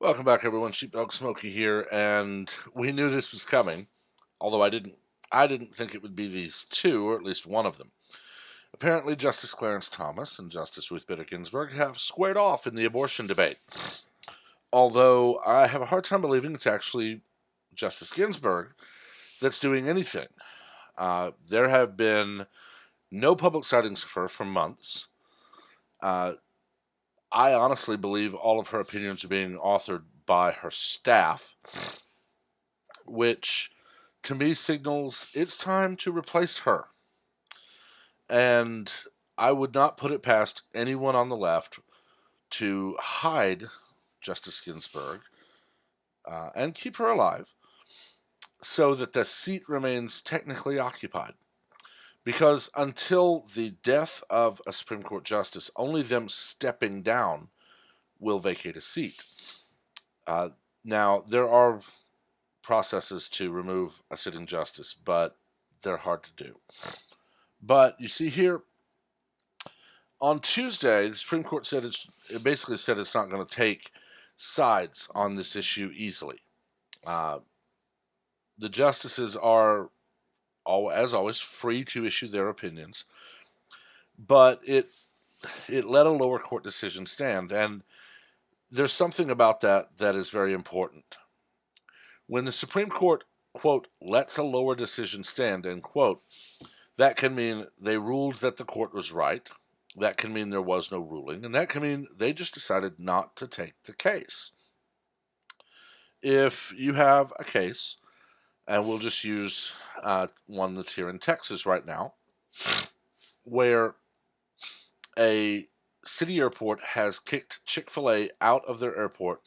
Welcome back, everyone. Sheepdog Smokey here, and we knew this was coming, although I didn't think it would be these two, or at least one of them. Apparently, Justice Clarence Thomas and Justice Ruth Bader Ginsburg have squared off in the abortion debate. Although I have a hard time believing it's actually Justice Ginsburg that's doing anything. There have been no public sightings of her for months. Uh, I honestly believe all of her opinions are being authored by her staff, which to me signals it's time to replace her. And I would not put it past anyone on the left to hide Justice Ginsburg and keep her alive so that the seat remains technically occupied. Because until the death of a Supreme Court justice, only them stepping down will vacate a seat. Now, there are processes to remove a sitting justice, but they're hard to do. But you see here, on Tuesday, the Supreme Court said it basically said it's not going to take sides on this issue easily. The justices are, as always, free to issue their opinions, but it let a lower court decision stand, and there's something about that is very important. When the Supreme Court, quote, lets a lower decision stand, end quote, that can mean they ruled that the court was right. That can mean there was no ruling. And that can mean they just decided not to take the case. If you have a case, and we'll just use one that's here in Texas right now, where a city airport has kicked Chick-fil-A out of their airport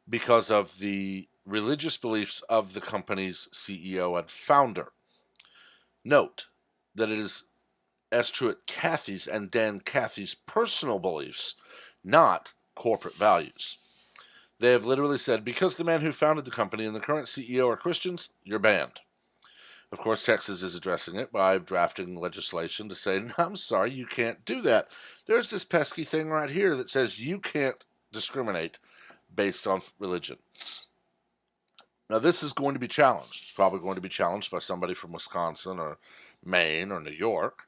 because of the religious beliefs of the company's CEO and founder. Note that it is S. Truett Cathy's and Dan Cathy's personal beliefs, not corporate values. They have literally said, because the man who founded the company and the current CEO are Christians, you're banned. Of course, Texas is addressing it by drafting legislation to say, no, I'm sorry, you can't do that. There's this pesky thing right here that says you can't discriminate based on religion. Now, this is going to be challenged. It's probably going to be challenged by somebody from Wisconsin or Maine or New York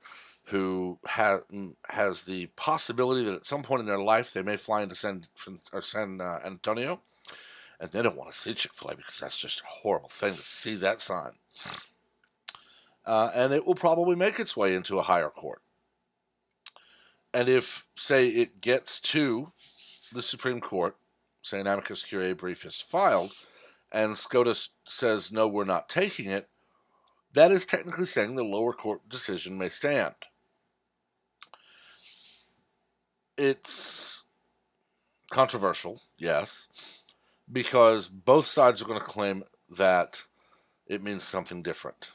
who has the possibility that at some point in their life they may fly into San Antonio, and they don't want to see Chick-fil-A because that's just a horrible thing to see that sign. And it will probably make its way into a higher court. And if, say, it gets to the Supreme Court, say an amicus curiae brief is filed, and SCOTUS says, no, we're not taking it, that is technically saying the lower court decision may stand. It's controversial, yes, because both sides are going to claim that it means something different.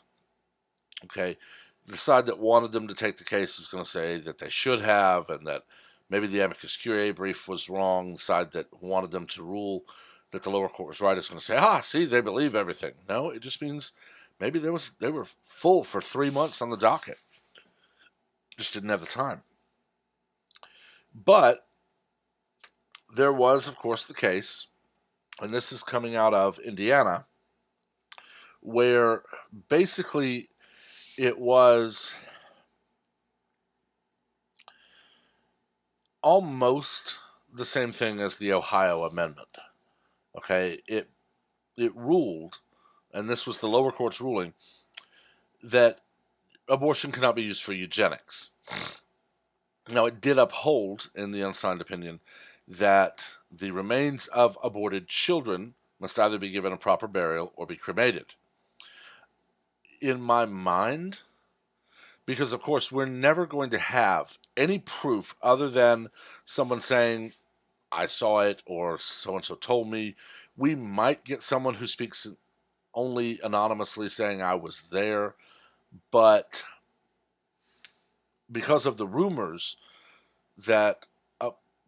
Okay, the side that wanted them to take the case is going to say that they should have, and that maybe the amicus curiae brief was wrong. The side that wanted them to rule that the lower court was right is going to say, see, they believe everything. No, it just means maybe they were full for 3 months on the docket. Just didn't have the time. But there was, of course, the case, and this is coming out of Indiana, where basically it was almost the same thing as the Ohio Amendment. Okay, it ruled, and this was the lower court's ruling, that abortion cannot be used for eugenics. Now, it did uphold, in the unsigned opinion, that the remains of aborted children must either be given a proper burial or be cremated. In my mind, because of course we're never going to have any proof other than someone saying, I saw it, or so-and-so told me. We might get someone who speaks only anonymously saying I was there, but because of the rumors that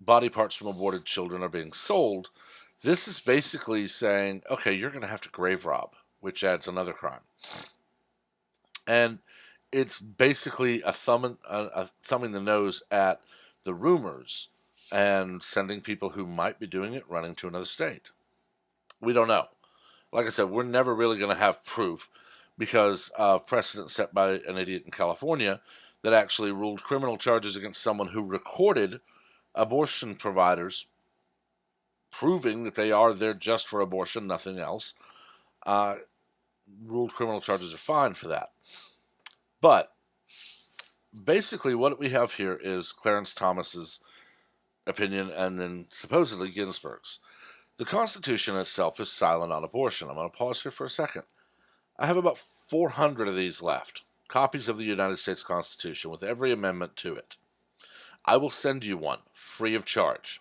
body parts from aborted children are being sold, this is basically saying, okay, you're going to have to grave rob, which adds another crime. And it's basically a thumbing the nose at the rumors and sending people who might be doing it running to another state. We don't know. Like I said, we're never really going to have proof because of precedent set by an idiot in California that actually ruled criminal charges against someone who recorded abortion providers proving that they are there just for abortion, nothing else. Ruled criminal charges are fine for that. But basically what we have here is Clarence Thomas's opinion and then supposedly Ginsberg's. The Constitution itself is silent on abortion. I'm going to pause here for a second. I have about 400 of these left, copies of the United States Constitution with every amendment to it. I will send you one free of charge.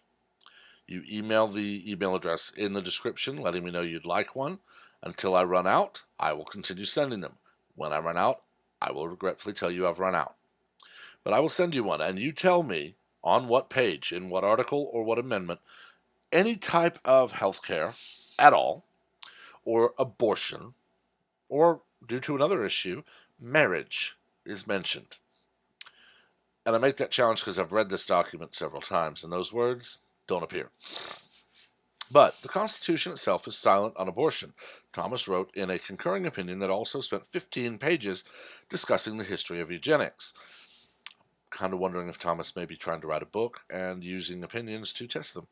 You email the email address in the description letting me know you'd like one. Until I run out, I will continue sending them. When I run out, I will regretfully tell you I've run out. But I will send you one, and you tell me on what page, in what article or what amendment, any type of health care at all, or abortion, or due to another issue, marriage is mentioned. And I make that challenge because I've read this document several times, and those words don't appear. But the Constitution itself is silent on abortion. Thomas wrote in a concurring opinion that also spent 15 pages discussing the history of eugenics. Kind of wondering if Thomas may be trying to write a book and using opinions to test them.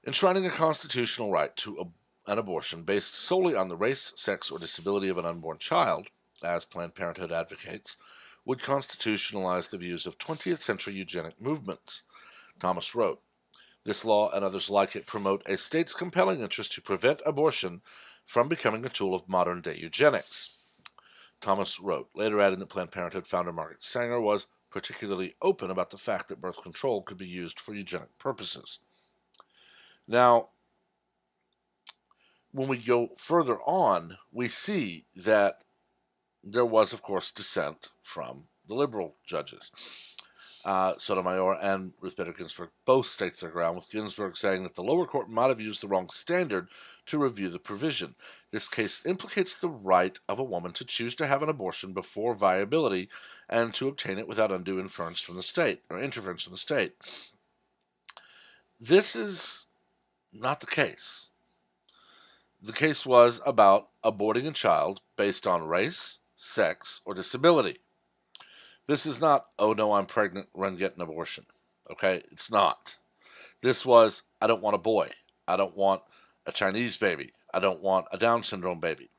Enshrining a constitutional right to an abortion based solely on the race, sex, or disability of an unborn child, as Planned Parenthood advocates, would constitutionalize the views of 20th century eugenic movements. Thomas wrote, "This law and others like it promote a state's compelling interest to prevent abortion from becoming a tool of modern-day eugenics." Thomas wrote, later adding that Planned Parenthood founder Margaret Sanger was particularly open about the fact that birth control could be used for eugenic purposes. Now, when we go further on, we see that there was, of course, dissent from the liberal judges. Sotomayor and Ruth Bader Ginsburg both staked their ground, with Ginsburg saying that the lower court might have used the wrong standard to review the provision. This case implicates the right of a woman to choose to have an abortion before viability and to obtain it without undue interference from the state. This is not the case. The case was about aborting a child based on race, sex, or disability. This is not, oh no, I'm pregnant, run get an abortion. Okay, it's not. This was, I don't want a boy. I don't want a Chinese baby. I don't want a Down syndrome baby.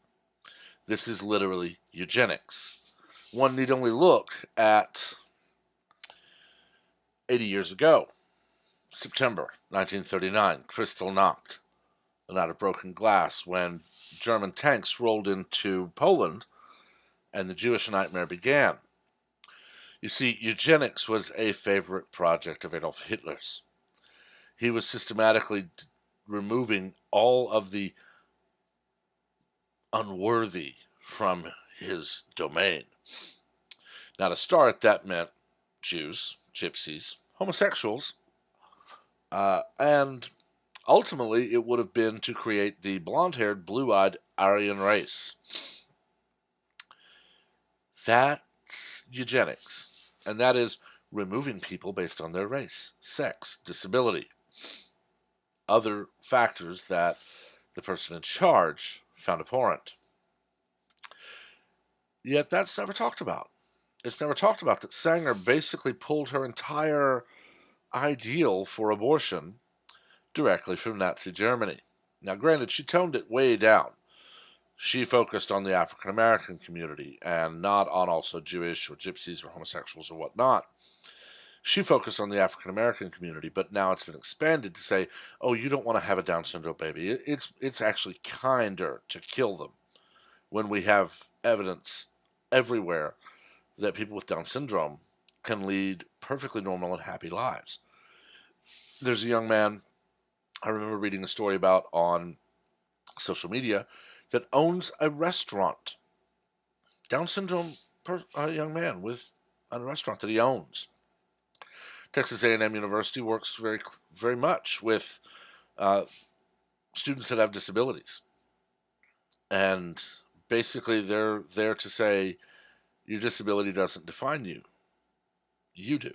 This is literally eugenics. One need only look at 80 years ago, September 1939, Kristallnacht, the night of broken glass, when German tanks rolled into Poland and the Jewish nightmare began. You see, eugenics was a favorite project of Adolf Hitler's. He was systematically removing all of the unworthy from his domain. Now, to start, that meant Jews, gypsies, homosexuals, and ultimately it would have been to create the blonde-haired, blue-eyed Aryan race. That's eugenics, and that is removing people based on their race, sex, disability, other factors that the person in charge found abhorrent. Yet that's never talked about. It's never talked about that Sanger basically pulled her entire ideal for abortion directly from Nazi Germany. Now, granted, she toned it way down. She focused on the African American community and not on also Jewish or gypsies or homosexuals or whatnot. She focused on the African American community, but now it's been expanded to say, oh, you don't want to have a Down syndrome baby. It's actually kinder to kill them when we have evidence everywhere that people with Down syndrome can lead perfectly normal and happy lives. There's a young man I remember reading a story about on social media that owns a restaurant. Down syndrome young man with a restaurant that he owns. Texas A&M University works very much with students that have disabilities. And basically they're there to say, your disability doesn't define you. You do.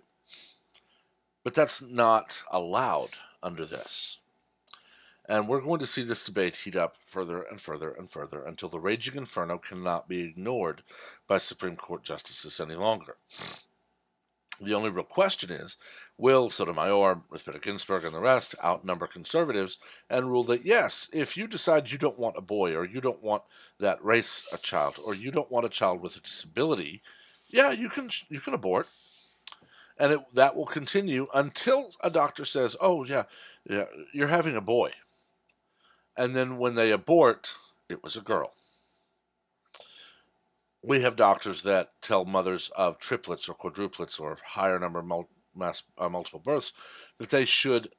But that's not allowed under this. And we're going to see this debate heat up further and further and further until the raging inferno cannot be ignored by Supreme Court justices any longer. The only real question is, will Sotomayor, Ruth Bader Ginsberg, and the rest outnumber conservatives and rule that, yes, if you decide you don't want a boy, or you don't want that race a child, or you don't want a child with a disability, yeah, you can abort. And that will continue until a doctor says, oh, yeah, you're having a boy. And then when they abort, it was a girl. We have doctors that tell mothers of triplets or quadruplets or higher number multiple births that they should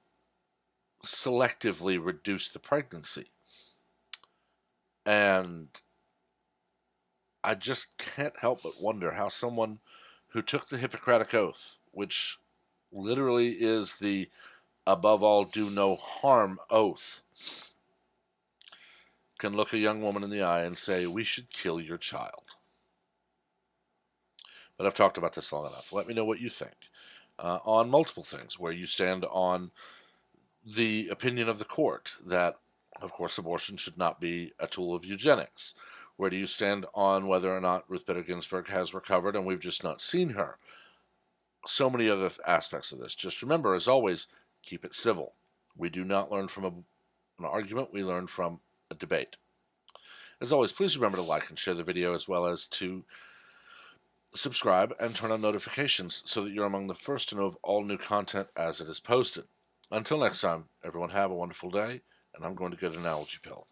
selectively reduce the pregnancy. And I just can't help but wonder how someone who took the Hippocratic Oath, which literally is the above all do no harm oath, can look a young woman in the eye and say, we should kill your child. But I've talked about this long enough. Let me know what you think on multiple things, where you stand on the opinion of the court that, of course, abortion should not be a tool of eugenics. Where do you stand on whether or not Ruth Bader Ginsburg has recovered and we've just not seen her? So many other aspects of this. Just remember, as always, keep it civil. We do not learn from an argument, we learn from a debate. As always, please remember to like and share the video, as well as to subscribe and turn on notifications so that you're among the first to know of all new content as it is posted. Until next time, everyone have a wonderful day, and I'm going to get an allergy pill.